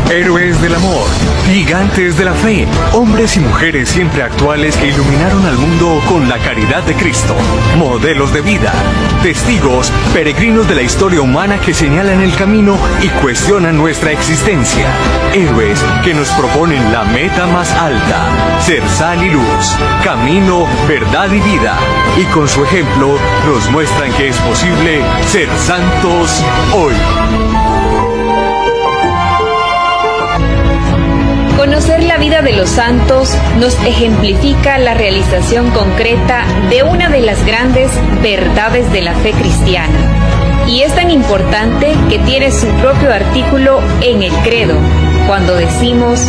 Héroes del amor, gigantes de la fe, hombres y mujeres siempre actuales que iluminaron al mundo con la caridad de Cristo, modelos de vida, testigos, peregrinos de la historia humana que señalan el camino y cuestionan nuestra existencia. Héroes que nos proponen la meta más alta, ser sal y luz, camino, verdad y vida. Y con su ejemplo nos muestran que es posible ser santos hoy. Conocer la vida de los santos nos ejemplifica la realización concreta de una de las grandes verdades de la fe cristiana. Y es tan importante que tiene su propio artículo en el credo, cuando decimos,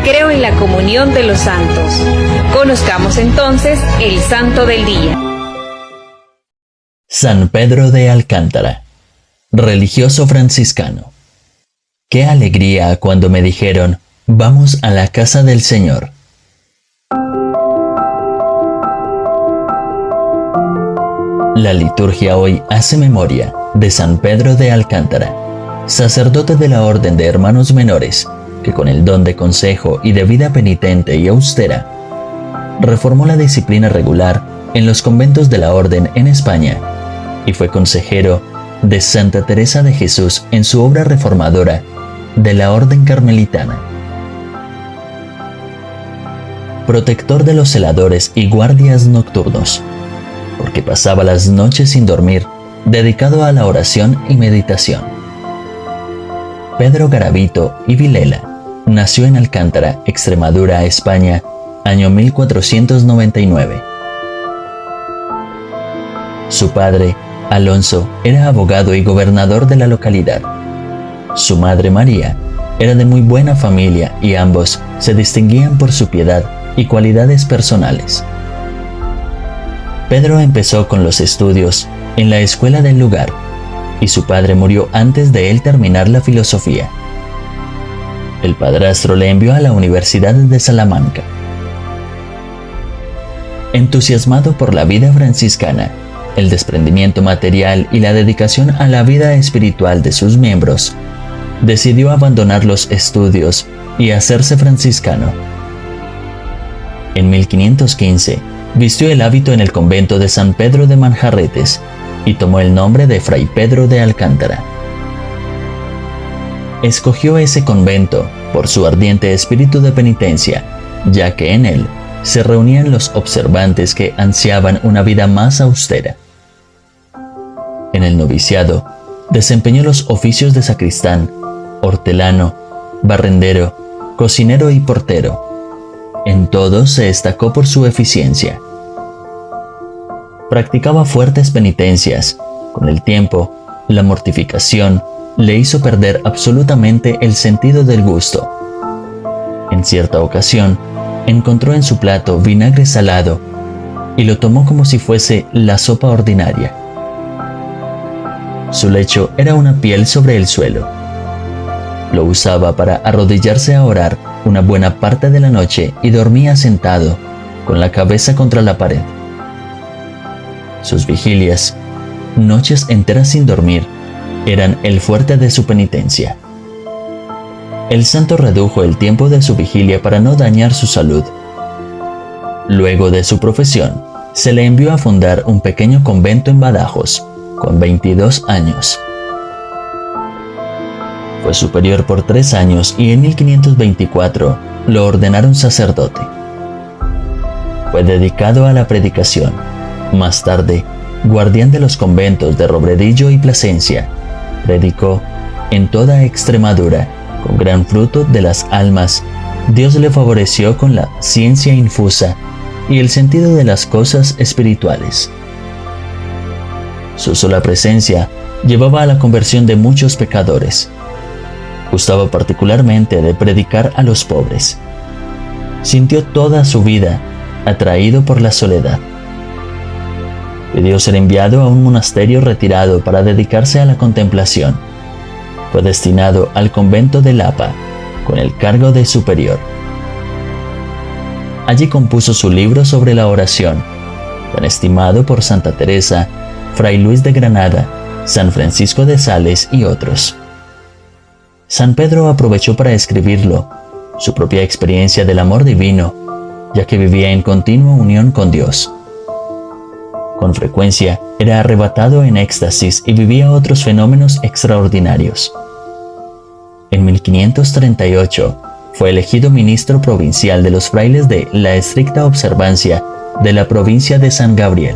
creo en la comunión de los santos. Conozcamos entonces el santo del día. San Pedro de Alcántara, religioso franciscano. Qué alegría cuando me dijeron, vamos a la casa del Señor. La liturgia hoy hace memoria de San Pedro de Alcántara, sacerdote de la Orden de Hermanos Menores, que con el don de consejo y de vida penitente y austera, reformó la disciplina regular en los conventos de la Orden en España y fue consejero de Santa Teresa de Jesús en su obra reformadora de la Orden Carmelitana. Protector de los celadores y guardias nocturnos, porque pasaba las noches sin dormir, dedicado a la oración y meditación. Pedro Garavito y Vilela nació en Alcántara, Extremadura, España, año 1499. Su padre, Alonso, era abogado y gobernador de la localidad. Su madre, María, era de muy buena familia y ambos se distinguían por su piedad y cualidades personales. Pedro empezó con los estudios en la escuela del lugar y su padre murió antes de él terminar la filosofía. El padrastro le envió a la Universidad de Salamanca. Entusiasmado por la vida franciscana, el desprendimiento material y la dedicación a la vida espiritual de sus miembros, decidió abandonar los estudios y hacerse franciscano. En 1515, vistió el hábito en el convento de San Pedro de Manjarretes y tomó el nombre de Fray Pedro de Alcántara. Escogió ese convento por su ardiente espíritu de penitencia, ya que en él se reunían los observantes que ansiaban una vida más austera. En el noviciado, desempeñó los oficios de sacristán, hortelano, barrendero, cocinero y portero. En todo se destacó por su eficiencia. Practicaba fuertes penitencias. Con el tiempo, la mortificación le hizo perder absolutamente el sentido del gusto. En cierta ocasión, encontró en su plato vinagre salado y lo tomó como si fuese la sopa ordinaria. Su lecho era una piel sobre el suelo. Lo usaba para arrodillarse a orar una buena parte de la noche y dormía sentado, con la cabeza contra la pared. Sus vigilias, noches enteras sin dormir, eran el fuerte de su penitencia. El santo redujo el tiempo de su vigilia para no dañar su salud. Luego de su profesión, se le envió a fundar un pequeño convento en Badajoz, con 22 años. Fue superior por 3 años y en 1524 lo ordenaron sacerdote. Fue dedicado a la predicación. Más tarde, guardián de los conventos de Robledillo y Plasencia, predicó en toda Extremadura. Con gran fruto de las almas, Dios le favoreció con la ciencia infusa y el sentido de las cosas espirituales. Su sola presencia llevaba a la conversión de muchos pecadores. Gustaba particularmente de predicar a los pobres. Sintió toda su vida atraído por la soledad. Pidió ser enviado a un monasterio retirado para dedicarse a la contemplación. Fue destinado al convento de Lapa, con el cargo de superior. Allí compuso su libro sobre la oración, tan estimado por Santa Teresa, Fray Luis de Granada, San Francisco de Sales y otros. San Pedro aprovechó para escribirlo, su propia experiencia del amor divino, ya que vivía en continua unión con Dios. Con frecuencia era arrebatado en éxtasis y vivía otros fenómenos extraordinarios. En 1538 fue elegido ministro provincial de los frailes de la estricta observancia de la provincia de San Gabriel.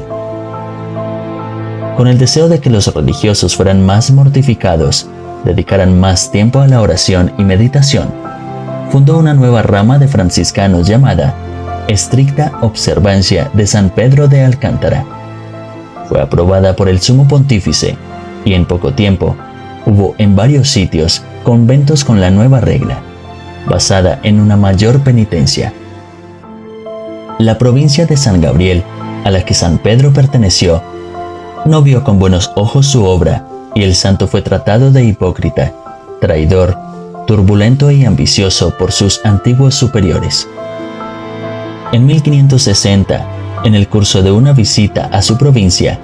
Con el deseo de que los religiosos fueran más mortificados, dedicaran más tiempo a la oración y meditación, fundó una nueva rama de franciscanos llamada Estricta Observancia de San Pedro de Alcántara. Fue aprobada por el Sumo Pontífice y en poco tiempo hubo en varios sitios conventos con la nueva regla, basada en una mayor penitencia. La provincia de San Gabriel, a la que San Pedro perteneció, no vio con buenos ojos su obra y el santo fue tratado de hipócrita, traidor, turbulento y ambicioso por sus antiguos superiores. En 1560, en el curso de una visita a su provincia,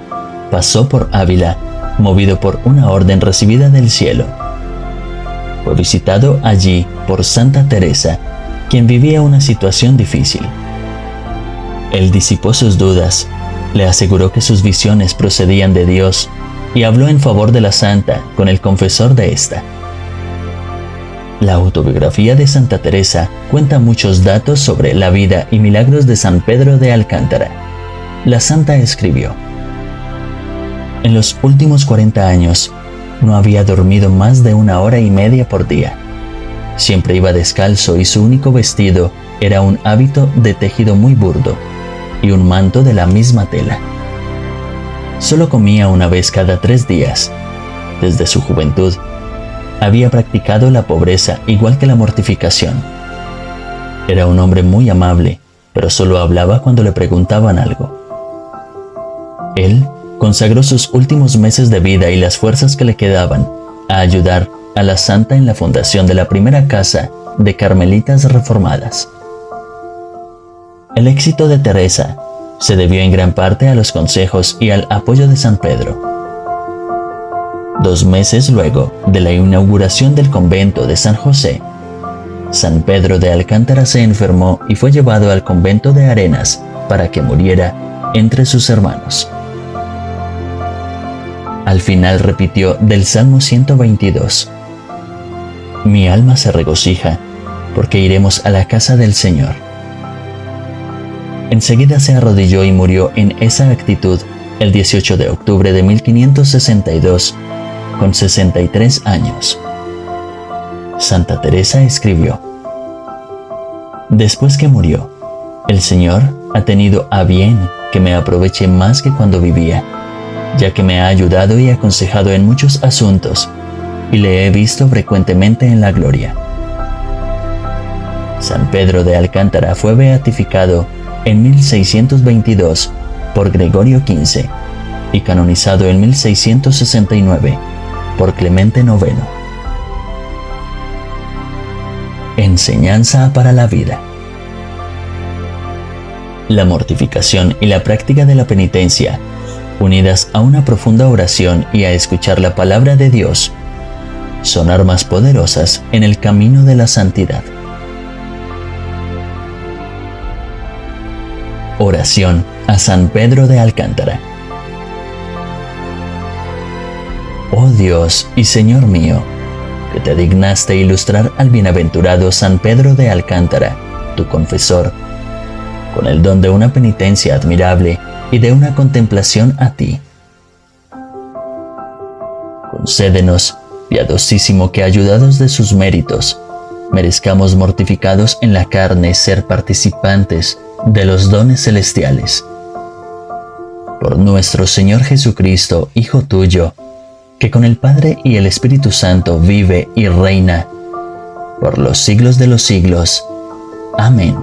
pasó por Ávila, movido por una orden recibida del cielo. Fue visitado allí por Santa Teresa, quien vivía una situación difícil. Él disipó sus dudas, le aseguró que sus visiones procedían de Dios y habló en favor de la santa con el confesor de esta. La autobiografía de Santa Teresa cuenta muchos datos sobre la vida y milagros de San Pedro de Alcántara. La santa escribió: en los últimos 40 años no había dormido más de 1 hora y media por día. Siempre iba descalzo y su único vestido era un hábito de tejido muy burdo y un manto de la misma tela. Solo comía una vez cada 3 días. Desde su juventud había practicado la pobreza igual que la mortificación. Era un hombre muy amable, pero solo hablaba cuando le preguntaban algo. Él consagró sus últimos meses de vida y las fuerzas que le quedaban a ayudar a la santa en la fundación de la primera casa de carmelitas reformadas. El éxito de Teresa se debió en gran parte a los consejos y al apoyo de San Pedro. 2 meses luego de la inauguración del convento de San José, San Pedro de Alcántara se enfermó y fue llevado al convento de Arenas para que muriera entre sus hermanos. Al final repitió del Salmo 122: mi alma se regocija, porque iremos a la casa del Señor. Enseguida se arrodilló y murió en esa actitud el 18 de octubre de 1562, con 63 años. Santa Teresa escribió: después que murió, el Señor ha tenido a bien que me aproveche más que cuando vivía, ya que me ha ayudado y aconsejado en muchos asuntos, y le he visto frecuentemente en la gloria. San Pedro de Alcántara fue beatificado en 1622 por Gregorio XV y canonizado en 1669 por Clemente IX. Enseñanza para la vida. La mortificación y la práctica de la penitencia, unidas a una profunda oración y a escuchar la palabra de Dios, son armas poderosas en el camino de la santidad. Oración a San Pedro de Alcántara. Oh Dios y Señor mío, que te dignaste ilustrar al bienaventurado San Pedro de Alcántara, tu confesor, con el don de una penitencia admirable y de una contemplación a ti. Concédenos, piadosísimo, que ayudados de sus méritos, merezcamos mortificados en la carne ser participantes de los dones celestiales. Por nuestro Señor Jesucristo, Hijo tuyo, que con el Padre y el Espíritu Santo vive y reina por los siglos de los siglos. Amén.